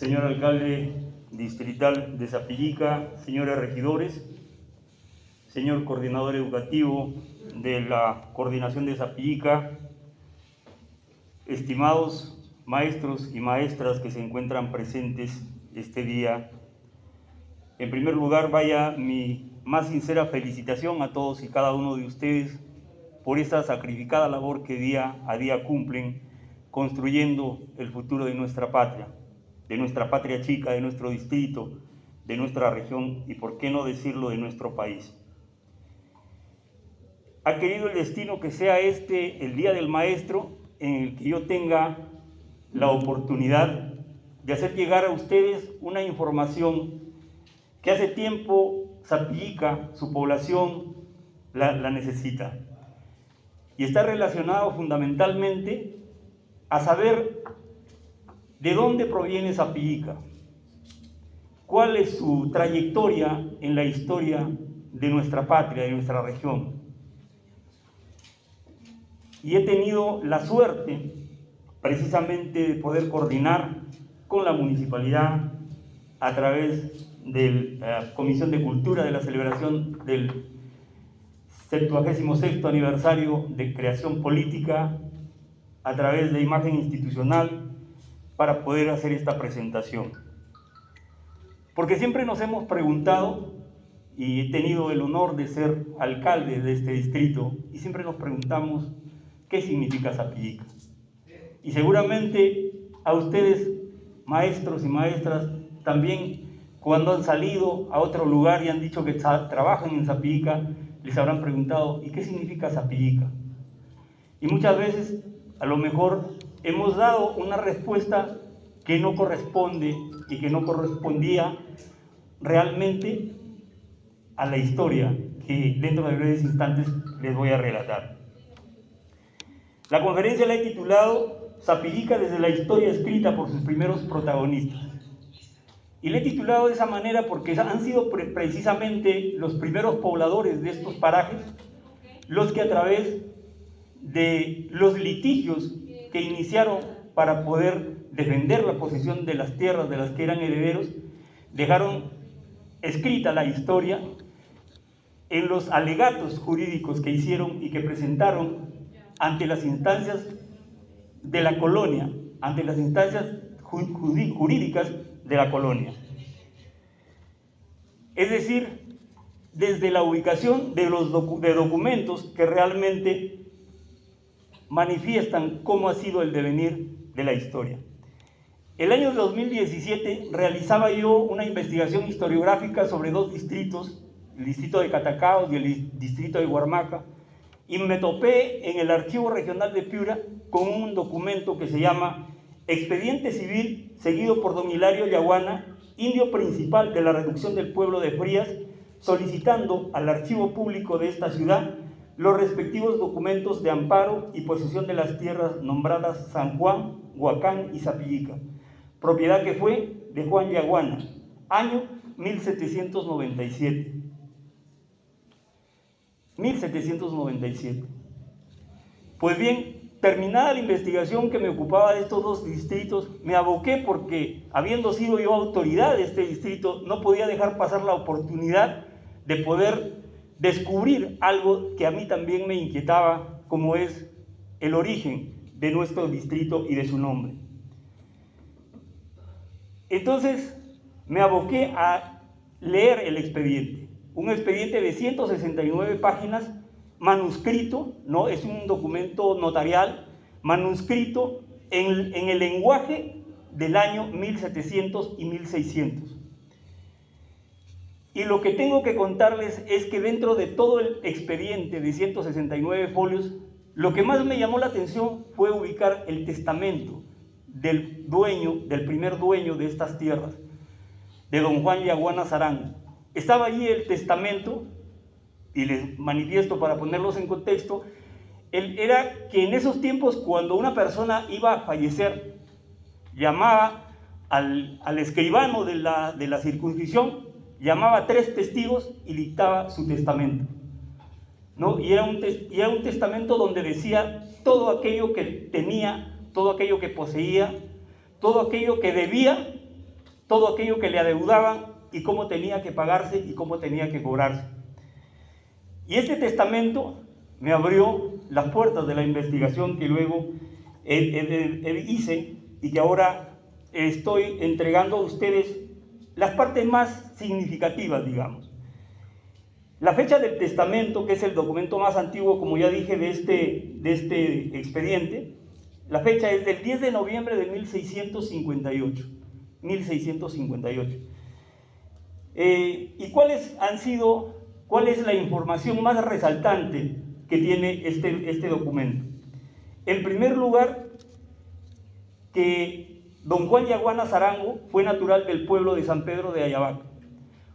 señor alcalde distrital de Sapillica, señores regidores, señor coordinador educativo de la coordinación de Sapillica, estimados maestros y maestras que se encuentran presentes este día. En primer lugar, vaya mi más sincera felicitación a todos y cada uno de ustedes por esta sacrificada labor que día a día cumplen construyendo el futuro de nuestra patria chica, de nuestro distrito, de nuestra región y, por qué no decirlo, de nuestro país. Ha querido el destino que sea este el Día del Maestro en el que yo tenga la oportunidad de hacer llegar a ustedes una información que hace tiempo Sapillica, su población, la necesita. Y está relacionado fundamentalmente a saber de dónde proviene Sapillica, cuál es su trayectoria en la historia de nuestra patria, de nuestra región. Y he tenido la suerte precisamente de poder coordinar con la municipalidad a través de la Comisión de Cultura de la celebración del 76º aniversario de creación política, a través de imagen institucional, para poder hacer esta presentación. Porque siempre nos hemos preguntado, y he tenido el honor de ser alcalde de este distrito, y siempre nos preguntamos qué significa Sapillica. Y seguramente a ustedes, maestros y maestras, también cuando han salido a otro lugar y han dicho que trabajan en Sapillica, les habrán preguntado, ¿y qué significa Sapillica? Y muchas veces, a lo mejor, hemos dado una respuesta que no corresponde y que no correspondía realmente a la historia que dentro de breves instantes les voy a relatar. La conferencia la he titulado Sapillica desde la historia escrita por sus primeros protagonistas. Y la he titulado de esa manera porque han sido precisamente los primeros pobladores de estos parajes los que a través de los litigios que iniciaron para poder defender la posesión de las tierras de las que eran herederos, dejaron escrita la historia en los alegatos jurídicos que hicieron y que presentaron ante las instancias de la colonia, ante las instancias jurídicas de la colonia. Es decir, desde la ubicación de los documentos que realmente manifiestan cómo ha sido el devenir de la historia. El año 2017 realizaba yo una investigación historiográfica sobre dos distritos, el distrito de Catacaos y el distrito de Huarmaca, y me topé en el Archivo Regional de Piura con un documento que se llama Expediente Civil, seguido por don Hilario Yaguana, indio principal de la reducción del pueblo de Frías, solicitando al archivo público de esta ciudad los respectivos documentos de amparo y posesión de las tierras nombradas San Juan, Huacán y Sapillica, propiedad que fue de Juan Yaguana, año 1797. 1797. Pues bien, terminada la investigación que me ocupaba de estos dos distritos, me aboqué porque, habiendo sido yo autoridad de este distrito, no podía dejar pasar la oportunidad de poder descubrir algo que a mí también me inquietaba, como es el origen de nuestro distrito y de su nombre. Entonces me aboqué a leer el expediente, un expediente de 169 páginas, manuscrito, no es un documento notarial, manuscrito en el lenguaje del año 1700 y 1600. Y lo que tengo que contarles es que dentro de todo el expediente de 169 folios, lo que más me llamó la atención fue ubicar el testamento del primer dueño de estas tierras, de don Juan Yaguana Zarango. Estaba allí el testamento, y les manifiesto para ponerlos en contexto, era que en esos tiempos, cuando una persona iba a fallecer, llamaba al escribano de la circuncisión, llamaba a 3 testigos y dictaba su testamento, ¿no? Y era un testamento donde decía todo aquello que tenía, todo aquello que poseía, todo aquello que debía todo aquello que le adeudaban y cómo tenía que pagarse y cómo tenía que cobrarse. Y este testamento me abrió las puertas de la investigación que luego hice y que ahora estoy entregando a ustedes las partes más significativas, digamos. La fecha del testamento, que es el documento más antiguo, como ya dije, de este expediente, la fecha es del 10 de noviembre de 1658. 1658. ¿Y cuál es la información más resaltante que tiene este documento? En primer lugar, que don Juan Yaguana Zarango fue natural del pueblo de San Pedro de Ayabaca,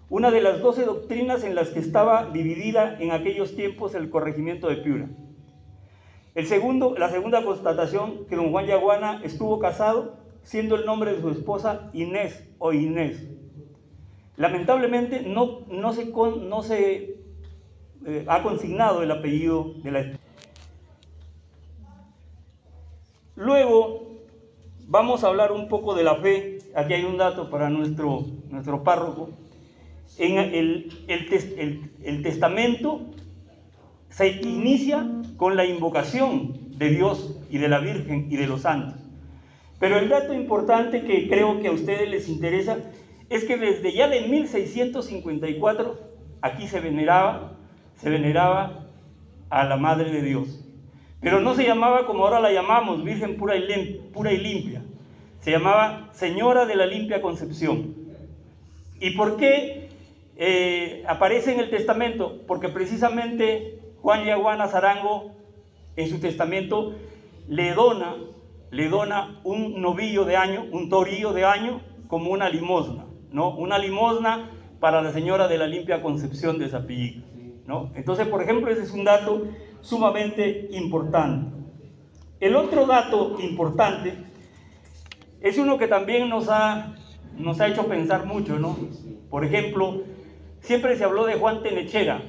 una de las 12 doctrinas en las que estaba dividida en aquellos tiempos el corregimiento de Piura. La segunda constatación, que don Juan Yaguana estuvo casado, siendo el nombre de su esposa Inés o Inés. Lamentablemente no se ha consignado el apellido de la esposa. Luego vamos a hablar un poco de la fe. Aquí hay un dato para nuestro párroco. En el testamento se inicia con la invocación de Dios y de la Virgen y de los santos. Pero el dato importante que creo que a ustedes les interesa es que desde ya de 1654 aquí se veneraba a la Madre de Dios. Pero no se llamaba como ahora la llamamos, Virgen pura y limpia. Se llamaba Señora de la Limpia Concepción. ¿Y por qué aparece en el testamento? Porque precisamente Juan Yaguana Zarango en su testamento le dona un novillo de año, un torillo de año, como una limosna, ¿no? Una limosna para la Señora de la Limpia Concepción de Sapillica, ¿no? Entonces, por ejemplo, ese es un dato sumamente importante. El otro dato importante es uno que también nos ha hecho pensar mucho, ¿no? Por ejemplo, siempre se habló de Juan Tenechera,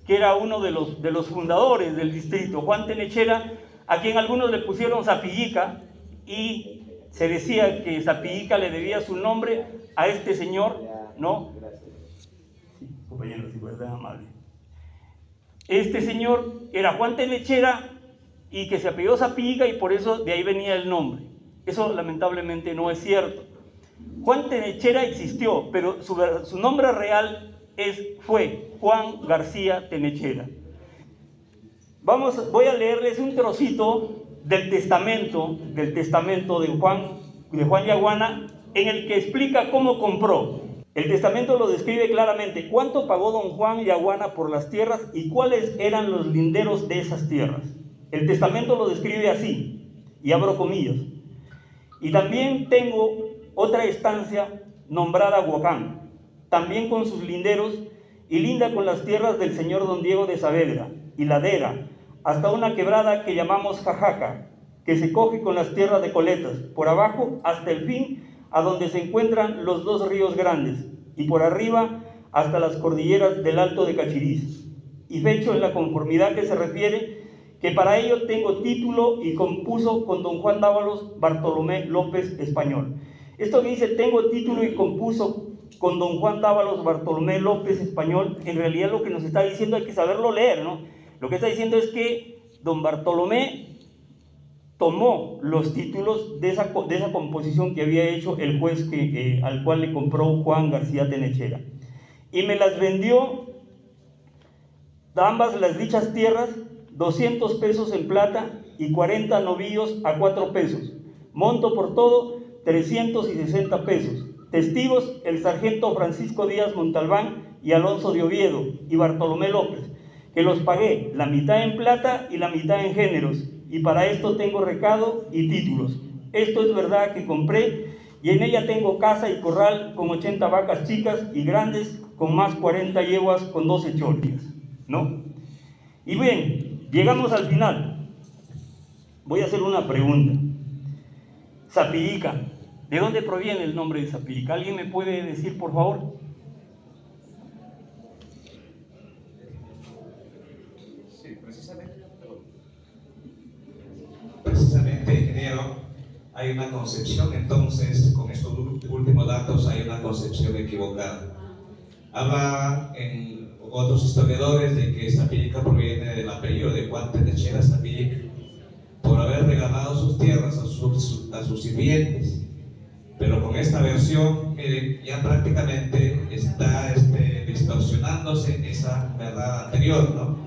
que era uno de los fundadores del distrito. Juan Tenechera, a quien algunos le pusieron Sapillica, y se decía que Sapillica le debía su nombre a este señor, ¿no? Sí, compañero, si fuera tan amable. Este señor era Juan Tenechera y que se apellidó Sapillica y por eso de ahí venía el nombre. Eso lamentablemente no es cierto. Juan Tenechera existió, pero su nombre real fue Juan García Tenechera. Voy a leerles un trocito del testamento de Juan Yaguana, en el que explica cómo compró. El testamento lo describe claramente: cuánto pagó don Juan Yaguana por las tierras y cuáles eran los linderos de esas tierras. El testamento lo describe así, y abro comillas: y también tengo otra estancia nombrada Huacán, también con sus linderos, y linda con las tierras del señor don Diego de Saavedra y Ladera, hasta una quebrada que llamamos Jajaca, que se coge con las tierras de Coletas, por abajo hasta el fin, a donde se encuentran los dos ríos grandes, y por arriba hasta las cordilleras del Alto de Cachiriz. Y fecho en la conformidad que se refiere, que para ello tengo título y compuso con don Juan Dávalos Bartolomé López Español. Esto que dice tengo título y compuso con don Juan Dávalos Bartolomé López Español, en realidad lo que nos está diciendo, hay que saberlo leer, ¿no? Lo que está diciendo es que don Bartolomé tomó los títulos de esa composición que había hecho el juez al cual le compró Juan García Tenechera, y me las vendió ambas las dichas tierras, 200 pesos en plata y 40 novillos a 4 pesos, monto por todo 360 pesos. Testigos: el sargento Francisco Díaz Montalbán y Alonso de Oviedo y Bartolomé López, que los pagué la mitad en plata y la mitad en géneros, y para esto tengo recado y títulos. Esto es verdad que compré, y en ella tengo casa y corral con 80 vacas chicas y grandes, con más 40 yeguas con 12 chorrillas, ¿no? Y bien, llegamos al final. Voy a hacer una pregunta. Sapillica, ¿de dónde proviene el nombre de Sapillica? ¿Alguien me puede decir, por favor? Sí, precisamente, ingeniero, hay una concepción, entonces, con estos últimos datos, hay una concepción equivocada. Habla en otros historiadores de que Sapillica proviene del apellido de Juan Tenechera Sapillica, por haber regalado sus tierras a sus sirvientes. Pero con esta versión, miren, ya prácticamente está distorsionándose esa verdad anterior, ¿no?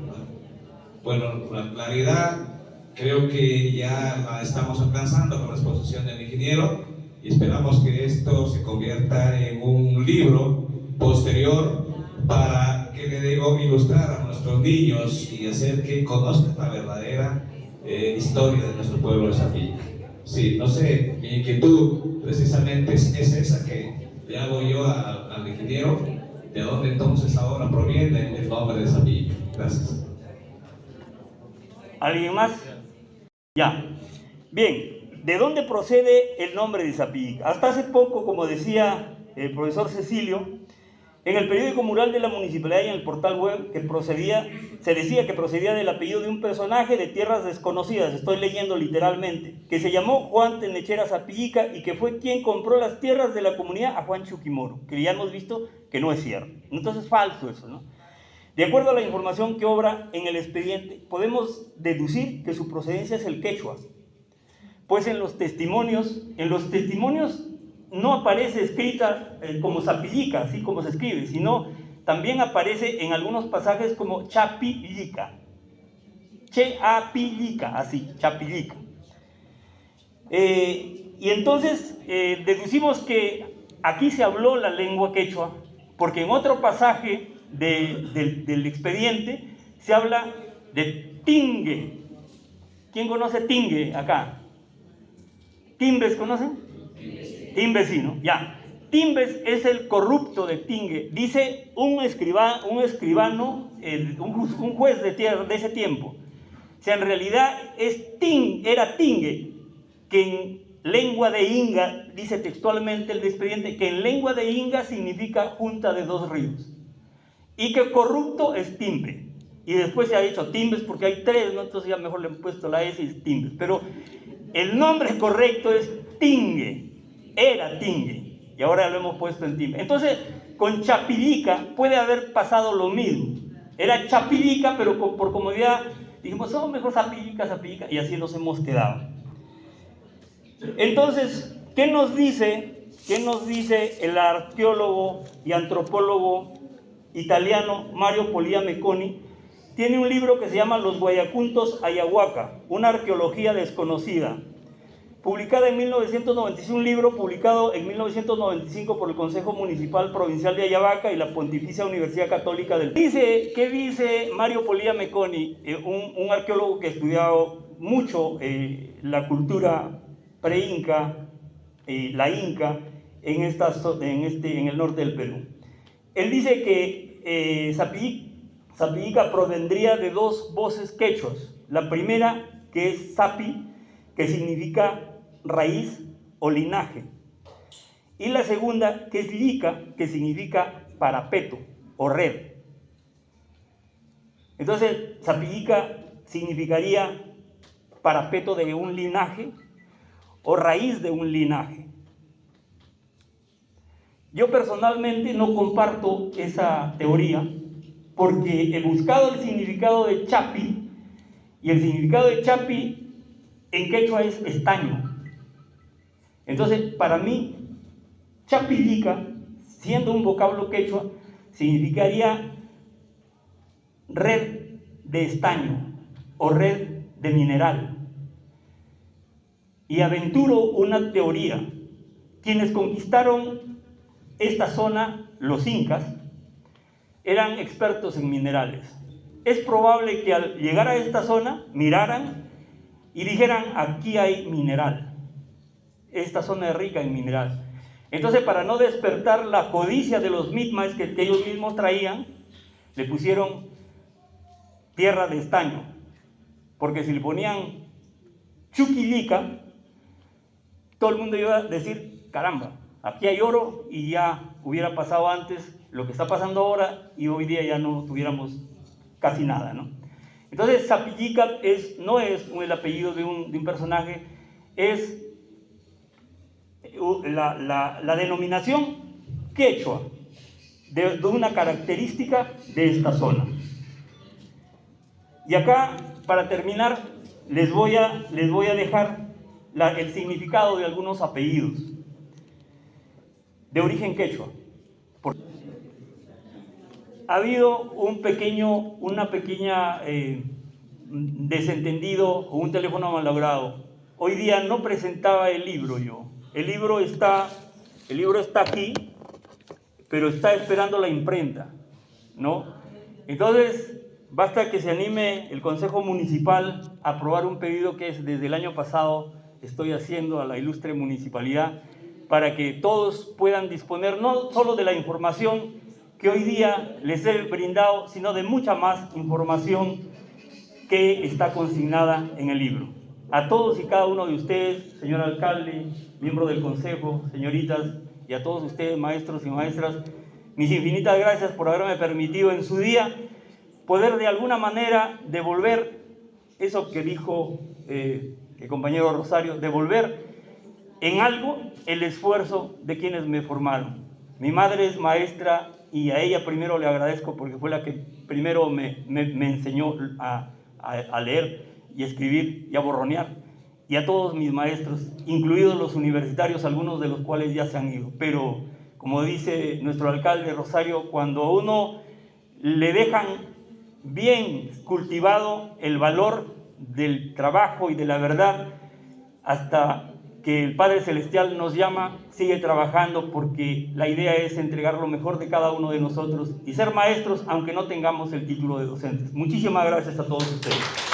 Bueno, la claridad creo que ya la estamos alcanzando con la exposición del ingeniero y esperamos que esto se convierta en un libro posterior para que le digo ilustrar a nuestros niños y hacer que conozcan la verdadera historia de nuestro pueblo de Sapillica. Sí, no sé, mi inquietud precisamente es esa que le hago yo al ingeniero, de dónde entonces ahora proviene el nombre de Sapillica. Gracias. ¿Alguien más? Ya. Bien, ¿de dónde procede el nombre de Sapillica? Hasta hace poco, como decía el profesor Cecilio, en el periódico mural de la municipalidad y en el portal web se decía que procedía del apellido de un personaje de tierras desconocidas, estoy leyendo literalmente, que se llamó Juan Tenechera Sapillica y que fue quien compró las tierras de la comunidad a Juan Chuquimoro, que ya hemos visto que no es cierto. Entonces es falso eso, ¿no? De acuerdo a la información que obra en el expediente, podemos deducir que su procedencia es el quechua, pues en los testimonios no aparece escrita como Sapillica, así como se escribe, sino también aparece en algunos pasajes como Chapillica, Cheapillica, así, Chapillica. Y entonces deducimos que aquí se habló la lengua quechua, porque en otro pasaje del expediente se habla de tingue. ¿Quién conoce tingue acá? ¿Timbes conocen? Timbes sí, ¿no? Ya. Timbes es el corrupto de Tingue. Dice un escribano, un juez de ese tiempo. O sea, en realidad era Tingue, que en lengua de Inga, dice textualmente el expediente, que en lengua de Inga significa junta de dos ríos. Y que corrupto es Timbe. Y después se ha dicho Timbes porque hay tres, ¿no? Entonces ya mejor le han puesto la S y es Timbes. Pero el nombre correcto es Tingue, era Tingue, y ahora lo hemos puesto en Timbe. Entonces, con Chapillica puede haber pasado lo mismo. Era Chapillica, pero por comodidad dijimos, mejor Sapillica, y así nos hemos quedado. Entonces, ¿qué nos dice el arqueólogo y antropólogo italiano Mario Polia Meconi? Tiene un libro que se llama Los Guayacuntos Ayahuaca, una arqueología desconocida, publicada en 1995, un libro publicado en 1995 por el Consejo Municipal Provincial de Ayabaca y la Pontificia Universidad Católica del Perú. ¿Qué dice Mario Polia Meconi, un arqueólogo que ha estudiado mucho la cultura pre-inca, la inca, en el norte del Perú? Él dice que Sapillica provendría de dos voces quechuas. La primera, que es Sapi, que significa raíz o linaje. Y la segunda, que es Lica, que significa parapeto o red. Entonces, Sapillica significaría parapeto de un linaje o raíz de un linaje. Yo personalmente no comparto esa teoría porque he buscado el significado de Chapi y el significado de Chapi en quechua es estaño. Entonces, para mí, Chapillica, siendo un vocablo quechua, significaría red de estaño o red de mineral. Y aventuro una teoría. Quienes conquistaron esta zona, los incas, eran expertos en minerales. Es probable que al llegar a esta zona miraran y dijeran, aquí hay mineral. Esta zona es rica en mineral. Entonces, para no despertar la codicia de los mitmaes que ellos mismos traían, le pusieron tierra de estaño. Porque si le ponían Chuquillica, todo el mundo iba a decir, caramba, aquí hay oro y ya hubiera pasado antes lo que está pasando ahora y hoy día ya no tuviéramos casi nada, ¿no? Entonces, Sapillica no es el apellido de un personaje, es la denominación quechua de una característica de esta zona. Y acá, para terminar, les voy a dejar el significado de algunos apellidos de origen quechua. Ha habido una pequeña desentendido o un teléfono malogrado. Hoy día no presentaba el libro yo. El libro está aquí, pero está esperando la imprenta, ¿no? Entonces, basta que se anime el Consejo Municipal a aprobar un pedido que desde el año pasado estoy haciendo a la ilustre municipalidad para que todos puedan disponer no solo de la información que hoy día les he brindado, sino de mucha más información que está consignada en el libro. A todos y cada uno de ustedes, señor alcalde, miembro del consejo, señoritas, y a todos ustedes, maestros y maestras, mis infinitas gracias por haberme permitido en su día poder de alguna manera devolver eso que dijo el compañero Rosario, devolver en algo el esfuerzo de quienes me formaron. Mi madre es maestra y a ella primero le agradezco porque fue la que primero me enseñó a leer y a escribir y a borronear. Y a todos mis maestros, incluidos los universitarios, algunos de los cuales ya se han ido. Pero, como dice nuestro alcalde Rosario, cuando a uno le dejan bien cultivado el valor del trabajo y de la verdad, hasta que el Padre Celestial nos llama, sigue trabajando, porque la idea es entregar lo mejor de cada uno de nosotros y ser maestros aunque no tengamos el título de docentes. Muchísimas gracias a todos ustedes.